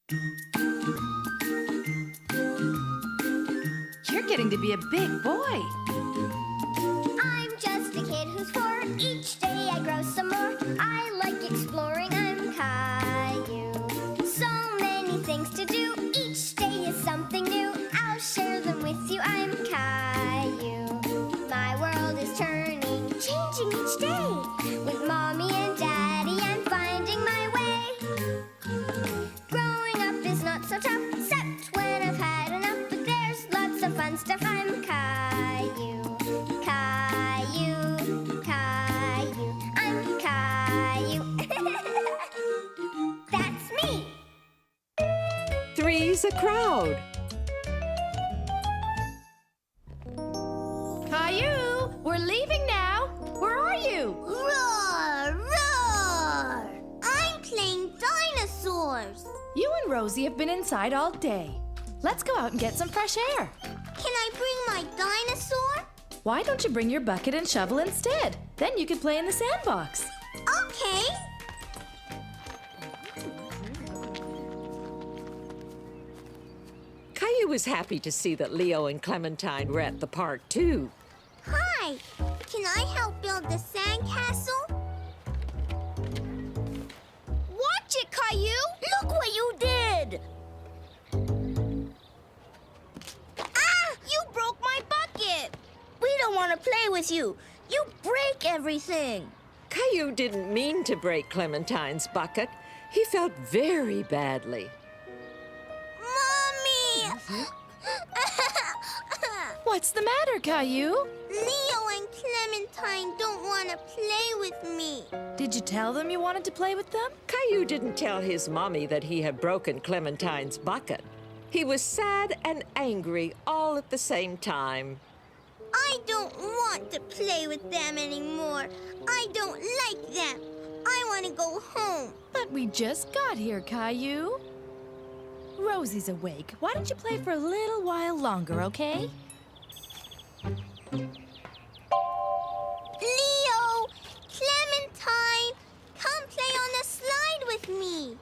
You're getting to be a big boy. I'm just a kid who's 4. Each day I grow some more. I like exploring. I'm Caillou. So many things to do. Each day is something new. I'll share them with you. I'm Caillou. My world is turning, changing each day. With Mommy and Daddy, I'm finding my way. Growing up is not so tough, except when I've had enough. But there's lots of fun stuff. I'm Caillou. Caillou, Caillou, I'm Caillou. That's me. Three's a crowd. Caillou, we're leaving now. Where are you? Roar, roar! I'm playing Dinosaurs. You and Rosie have been inside all day. Let's go out and get some fresh air. Can I bring my dinosaur? Why don't you bring your bucket and shovel instead? Then you can play in the sandbox. Okay. Caillou was happy to see that Leo and Clementine were at the park, too. Hi. Can I help build the sandcastle? Watch it, Caillou. Look what you did. Ah! You broke my bucket. We don't want to play with you. You break everything. Caillou didn't mean to break Clementine's bucket. He felt very badly. Mommy! What's the matter, Caillou? Leo and Clementine don't want to play with me. Did you tell them you wanted to play with them? Caillou didn't tell his mommy that he had broken Clementine's bucket. He was sad and angry all at the same time. I don't want to play with them anymore. I don't like them. I want to go home. But we just got here, Caillou. Rosie's awake. Why don't you play for a little while longer, okay? Leo! Clementine! Come play on the slide with me.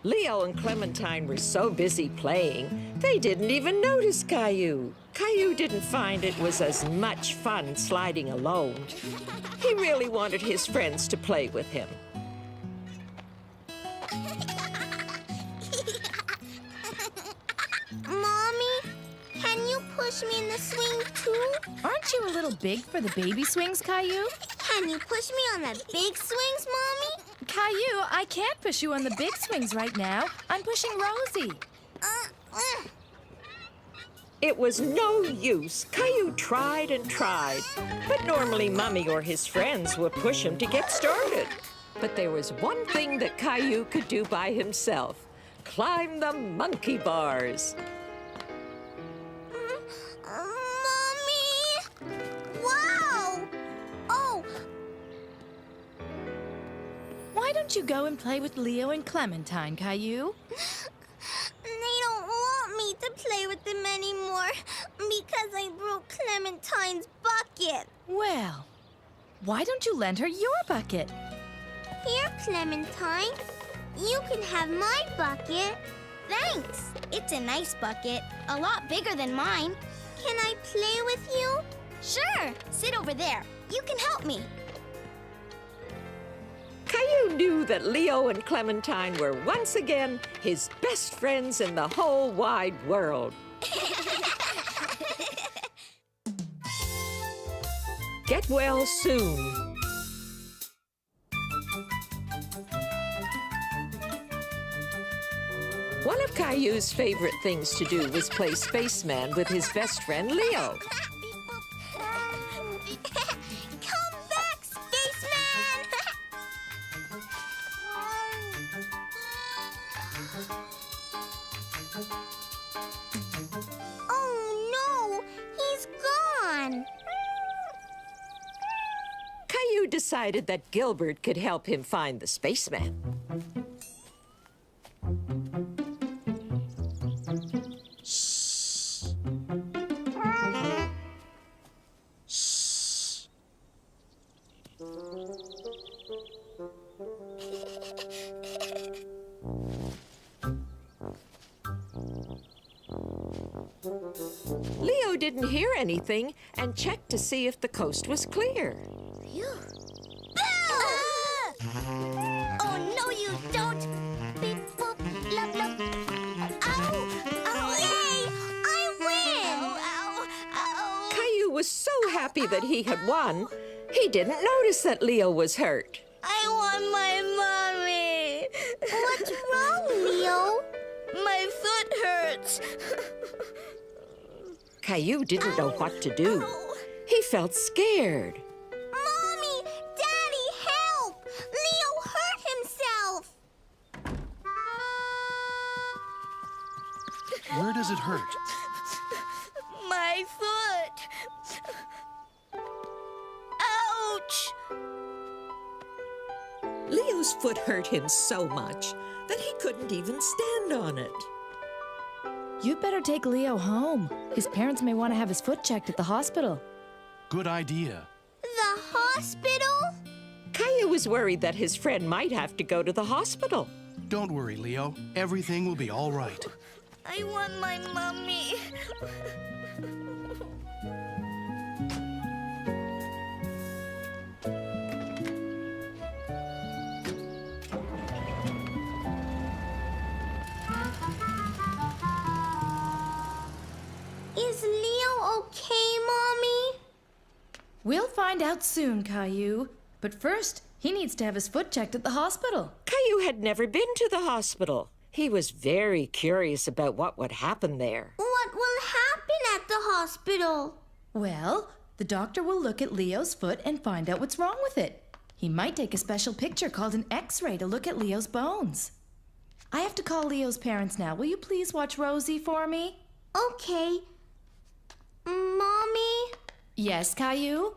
Leo and Clementine were so busy playing, they didn't even notice Caillou. Caillou didn't find it was as much fun sliding alone. He really wanted his friends to play with him. Mommy, can you push me in the swing too? Aren't you a little big for the baby swings, Caillou? Can you push me on the big swings, Mommy? Caillou, I can't push you on the big swings right now. I'm pushing Rosie. It was no use. Caillou tried and tried. But normally Mummy or his friends would push him to get started. But there was one thing that Caillou could do by himself. Climb the monkey bars. Mommy! Wow! Oh, Why don't you go and play with Leo and Clementine, Caillou? they don't want me to play with them anymore because I broke Clementine's bucket. Well, why don't you lend her your bucket? Here, Clementine. You can have my bucket. Thanks. It's a nice bucket. A lot bigger than mine. Can I play with you? Sure. Sit over there. You can help me. Caillou knew that Leo and Clementine were once again his best friends in the whole wide world. Get well soon. One of Caillou's favorite things to do was play spaceman with his best friend Leo. Come back, spaceman! Oh no, he's gone. Caillou decided that Gilbert could help him find the spaceman. didn't hear anything and checked to see if the coast was clear. Oh, no, you don't. Beep, boop, love, love. Ow! Ow! Yay! I win! Ow! Ow! Caillou was so happy that he had won, he didn't notice that Leo was hurt. I want my mommy. What's wrong, Leo? My foot hurts. Caillou didn't know what to do. Ow. He felt scared. Mommy! Daddy, help! Leo hurt himself! Where does it hurt? My foot! Ouch! Leo's foot hurt him so much that he couldn't even stand on it. You'd better take Leo home. His parents may want to have his foot checked at the hospital. Good idea. The hospital? Caillou was worried that his friend might have to go to the hospital. Don't worry, Leo. Everything will be all right. I want my mommy. Is Leo okay, Mommy? We'll find out soon, Caillou. But first, he needs to have his foot checked at the hospital. Caillou had never been to the hospital. He was very curious about what would happen there. What will happen at the hospital? Well, the doctor will look at Leo's foot and find out what's wrong with it. He might take a special picture called an X-ray to look at Leo's bones. I have to call Leo's parents now. Will you please watch Rosie for me? Okay. Mommy, Yes, Caillou?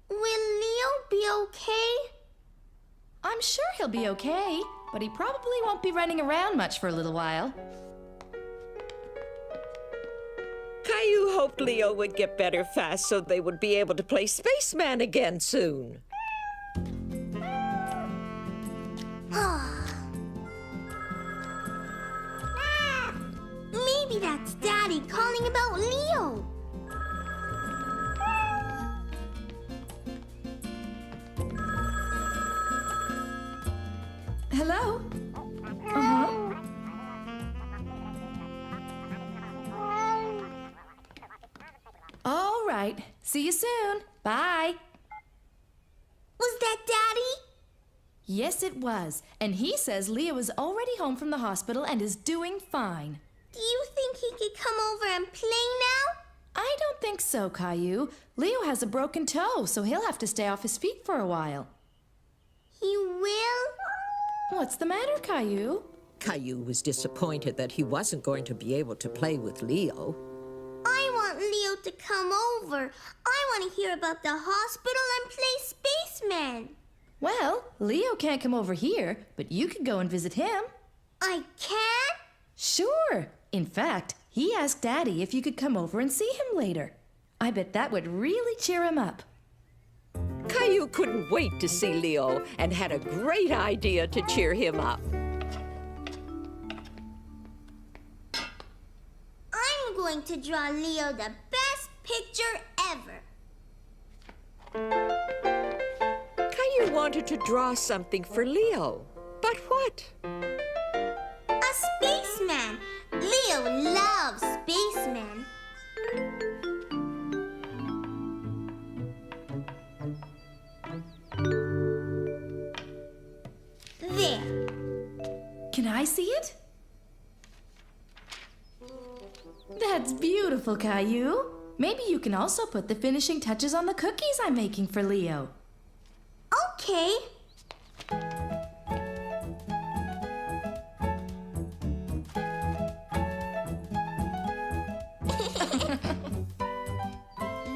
will Leo be okay? I'm sure he'll be okay, but he probably won't be running around much for a little while. Caillou hoped Leo would get better fast so they would be able to play spaceman again soon. Maybe that's Daddy calling about Leo. Hello? Uh-huh. All right. See you soon. Bye. Was that Daddy? Yes, it was. And he says Leo is already home from the hospital and is doing fine. Do you think he could come over and play now? I don't think so, Caillou. Leo has a broken toe, so he'll have to stay off his feet for a while. He will? What's the matter, Caillou? Caillou was disappointed that he wasn't going to be able to play with Leo. I want Leo to come over. I want to hear about the hospital and play spaceman. Well, Leo can't come over here, but you can go and visit him. I can? Sure. In fact, he asked Daddy if you could come over and see him later. I bet that would really cheer him up. Caillou couldn't wait to see Leo and had a great idea to cheer him up. I'm going to draw Leo the best picture ever. Caillou wanted to draw something for Leo, but what? A spaceman. Leo loves spacemen. There. Can I see it? That's beautiful, Caillou. Maybe you can also put the finishing touches on the cookies I'm making for Leo. Okay.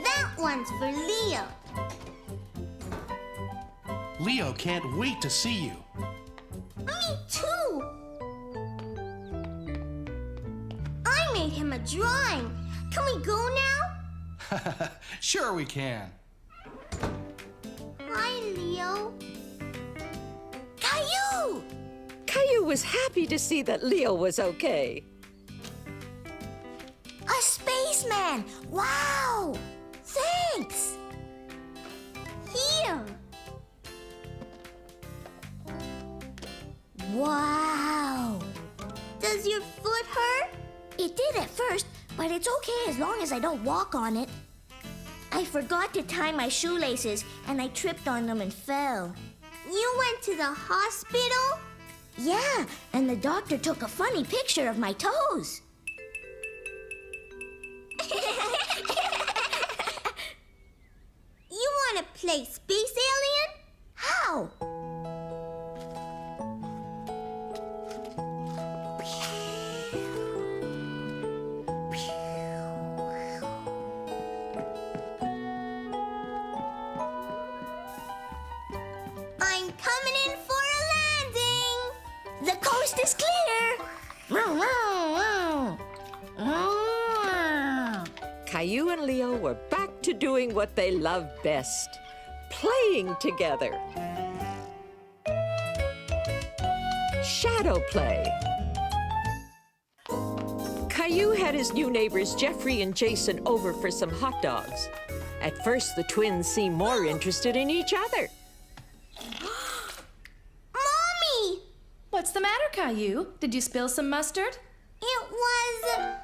That one's for Leo. Leo can't wait to see you. Me too. I made him a drawing. Can we go now? Sure we can. Hi, Leo. Caillou! Caillou was happy to see that Leo was okay. A spaceman! spaceman! Wow! Thanks! Here! Wow! Does your foot hurt? It did at first, but it's okay as long as I don't walk on it. I forgot to tie my shoelaces and I tripped on them and fell. You went to the hospital? Yeah, and the doctor took a funny picture of my toes. You want to play Space Alien? How? I'm coming in for a landing. The coast is clear. Caillou and Leo were back to doing what they loved best, playing together. Shadow play. Caillou had his new neighbors Jeffrey and Jason over for some hot dogs. At first, the twins seemed more interested in each other. Mommy! What's the matter, Caillou? Did you spill some mustard? It was...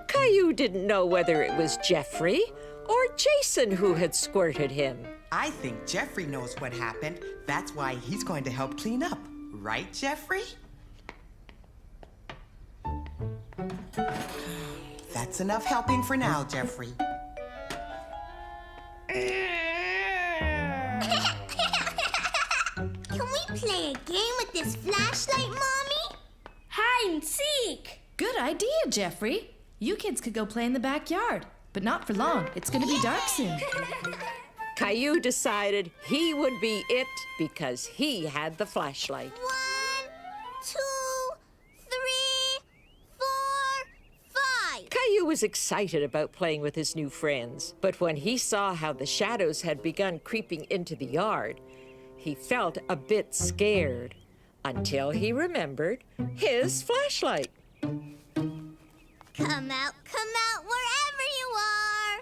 Caillou didn't know whether it was Jeffrey or Jason who had squirted him. I think Jeffrey knows what happened. That's why he's going to help clean up. Right, Jeffrey? That's enough helping for now, Jeffrey. Can we play a game with this flashlight, Mommy? Hide and seek! Good idea, Jeffrey. You kids could go play in the backyard, but not for long. It's going to be dark soon. Caillou decided he would be it because he had the flashlight. 1, 2, 3, 4, 5. Caillou was excited about playing with his new friends, but when he saw how the shadows had begun creeping into the yard, he felt a bit scared until he remembered his flashlight. Come out wherever you are.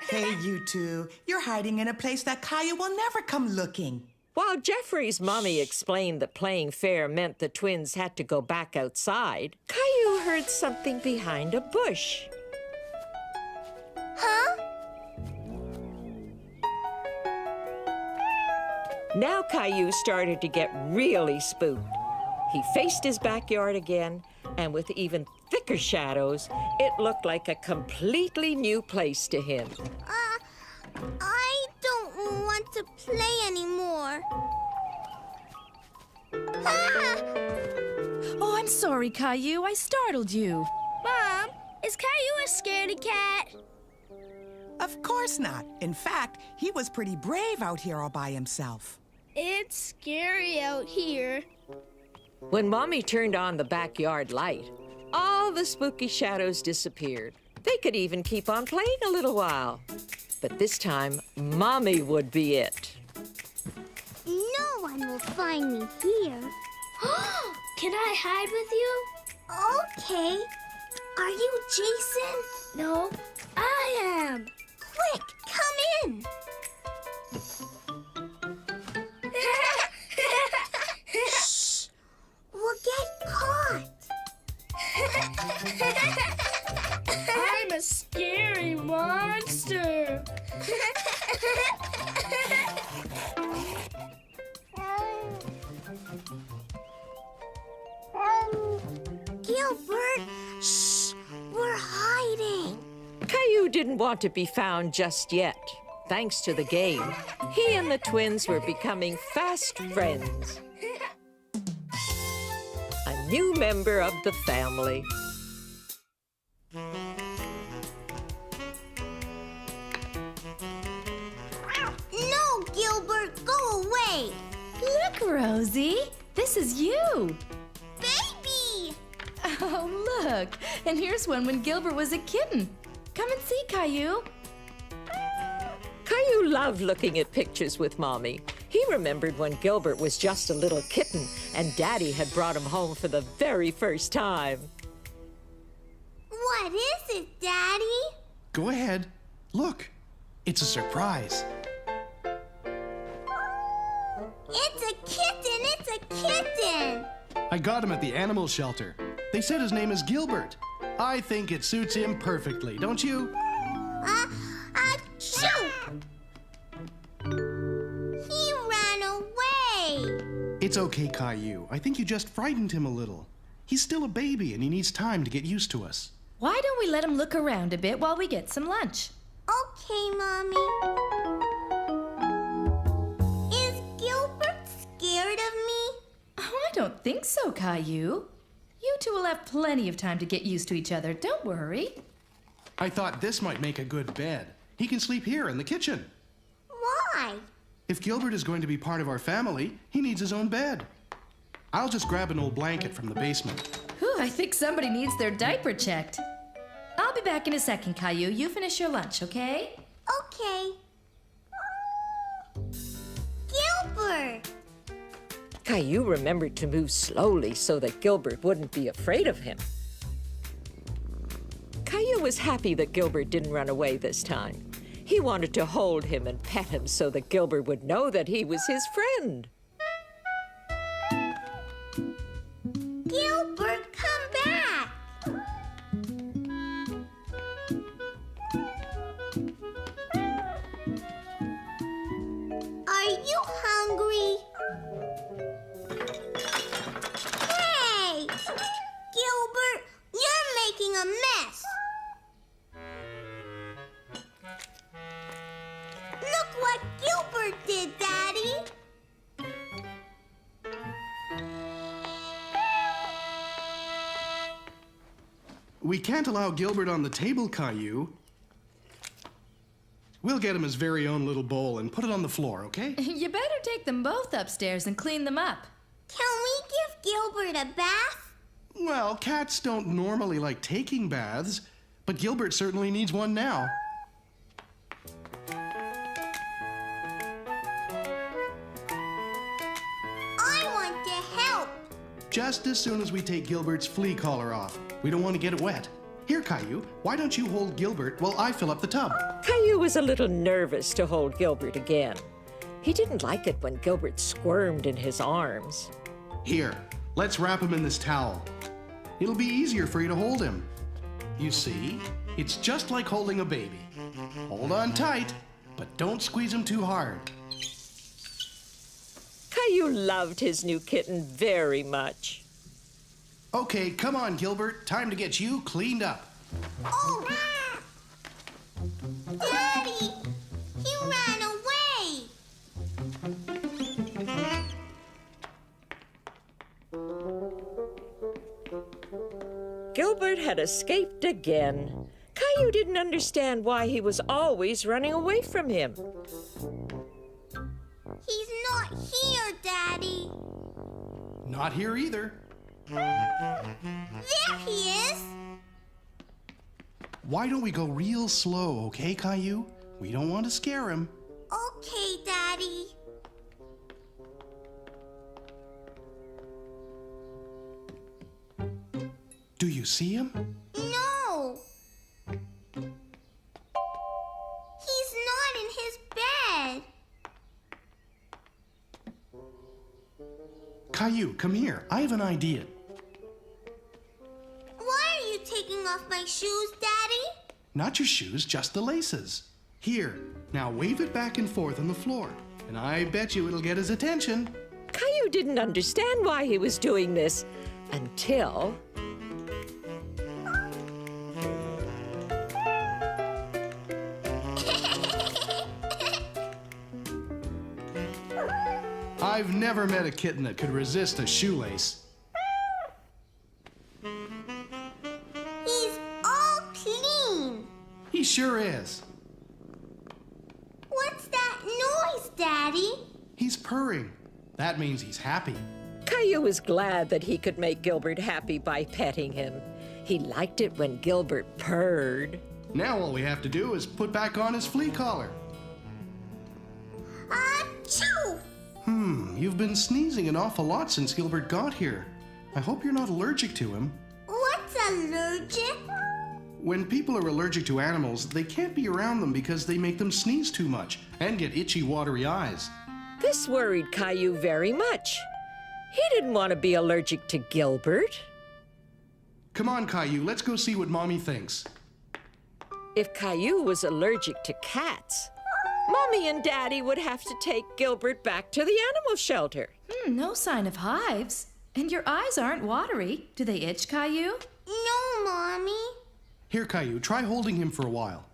Hey, you two. You're hiding in a place that Caillou will never come looking. While Jeffrey's mommy explained that playing fair meant the twins had to go back outside, Caillou heard something behind a bush. Huh? Now Caillou started to get really spooked. He faced his backyard again, and with even thicker shadows, it looked like a completely new place to him. I don't want to play anymore. Oh, I'm sorry, Caillou. I startled you. Mom, is Caillou a scaredy cat? Of course not. In fact, he was pretty brave out here all by himself. It's scary out here. When Mommy turned on the backyard light, all the spooky shadows disappeared. They could even keep on playing a little while. But this time, Mommy would be it. No one will find me here. Can I hide with you? Okay. Are you Jason? No, I am. Quick, come in. Shh. We'll get caught. I'm a scary monster. Gilbert, shh, we're hiding. Caillou didn't want to be found just yet. Thanks to the game, he and the twins were becoming fast friends. A new member of the family. No, Gilbert, go away. Look, Rosie. This is you. Baby! Oh, look. And here's one when Gilbert was a kitten. Come and see, Caillou. Caillou loved looking at pictures with Mommy. He remembered when Gilbert was just a little kitten and Daddy had brought him home for the very first time. What is it, Daddy? Go ahead. Look. It's a surprise. It's a kitten! It's a kitten! I got him at the animal shelter. They said his name is Gilbert. I think it suits him perfectly, don't you? Achoo! He ran away. It's okay, Caillou. I think you just frightened him a little. He's still a baby and he needs time to get used to us. Why don't we let him look around a bit while we get some lunch? Okay, Mommy. Is Gilbert scared of me? Oh, I don't think so, Caillou. You two will have plenty of time to get used to each other. Don't worry. I thought this might make a good bed. He can sleep here in the kitchen. Why? If Gilbert is going to be part of our family, he needs his own bed. I'll just grab an old blanket from the basement. Whew, I think somebody needs their diaper checked. I'll be back in a second, Caillou. You finish your lunch, okay? Okay. Gilbert! Caillou remembered to move slowly so that Gilbert wouldn't be afraid of him. Caillou was happy that Gilbert didn't run away this time. He wanted to hold him and pet him so that Gilbert would know that he was his friend. Gilbert, come back! Are you hungry? Hey! Gilbert, you're making a mess! Look what Gilbert did, Daddy! We can't allow Gilbert on the table, Caillou. We'll get him his very own little bowl and put it on the floor, okay? You better take them both upstairs and clean them up. Can we give Gilbert a bath? Well, cats don't normally like taking baths, but Gilbert certainly needs one now. I want to help. Just as soon as we take Gilbert's flea collar off. We don't want to get it wet. Here, Caillou, why don't you hold Gilbert while I fill up the tub? Caillou was a little nervous to hold Gilbert again. He didn't like it when Gilbert squirmed in his arms. Here, let's wrap him in this towel. It'll be easier for you to hold him. You see, it's just like holding a baby. Hold on tight, but don't squeeze him too hard. Caillou loved his new kitten very much. Okay, come on, Gilbert. Time to get you cleaned up. Oh! Daddy! He ran away! Gilbert had escaped again. Caillou didn't understand why he was always running away from him. He's not here, Daddy. Not here either. There he is! Why don't we go real slow, okay, Caillou? We don't want to scare him. Okay, Daddy. Do you see him? No! He's not in his bed. Caillou, come here. I have an idea. Why are you taking off my shoes, Daddy? Not your shoes, just the laces. Here, now wave it back and forth on the floor, and I bet you it'll get his attention. Caillou didn't understand why he was doing this until... I've never met a kitten that could resist a shoelace. He's all clean. He sure is. What's that noise, Daddy? He's purring. That means he's happy. Caillou was glad that he could make Gilbert happy by petting him. He liked it when Gilbert purred. Now all we have to do is put back on his flea collar. Achoo! You've been sneezing an awful lot since Gilbert got here. I hope you're not allergic to him. What's allergic? When people are allergic to animals, they can't be around them because they make them sneeze too much and get itchy, watery eyes. This worried Caillou very much. He didn't want to be allergic to Gilbert. Come on, Caillou, let's go see what Mommy thinks. If Caillou was allergic to cats, Mommy and Daddy would have to take Gilbert back to the animal shelter. No sign of hives. And your eyes aren't watery. Do they itch, Caillou? No, Mommy. Here, Caillou, try holding him for a while.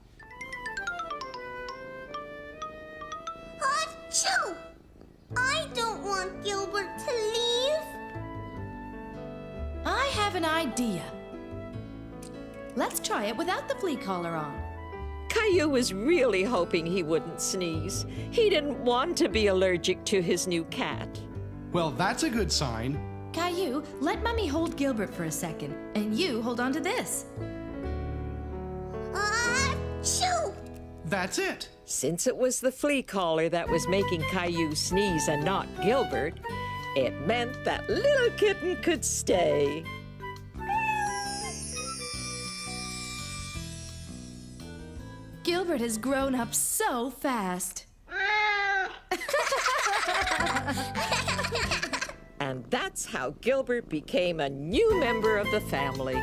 Achoo! I don't want Gilbert to leave. I have an idea. Let's try it without the flea collar on. Caillou was really hoping he wouldn't sneeze. He didn't want to be allergic to his new cat. Well, that's a good sign. Caillou, let Mummy hold Gilbert for a second, and you hold on to this. Achoo! That's it. Since it was the flea collar that was making Caillou sneeze and not Gilbert, it meant that little kitten could stay. Gilbert has grown up so fast. And that's how Gilbert became a new member of the family.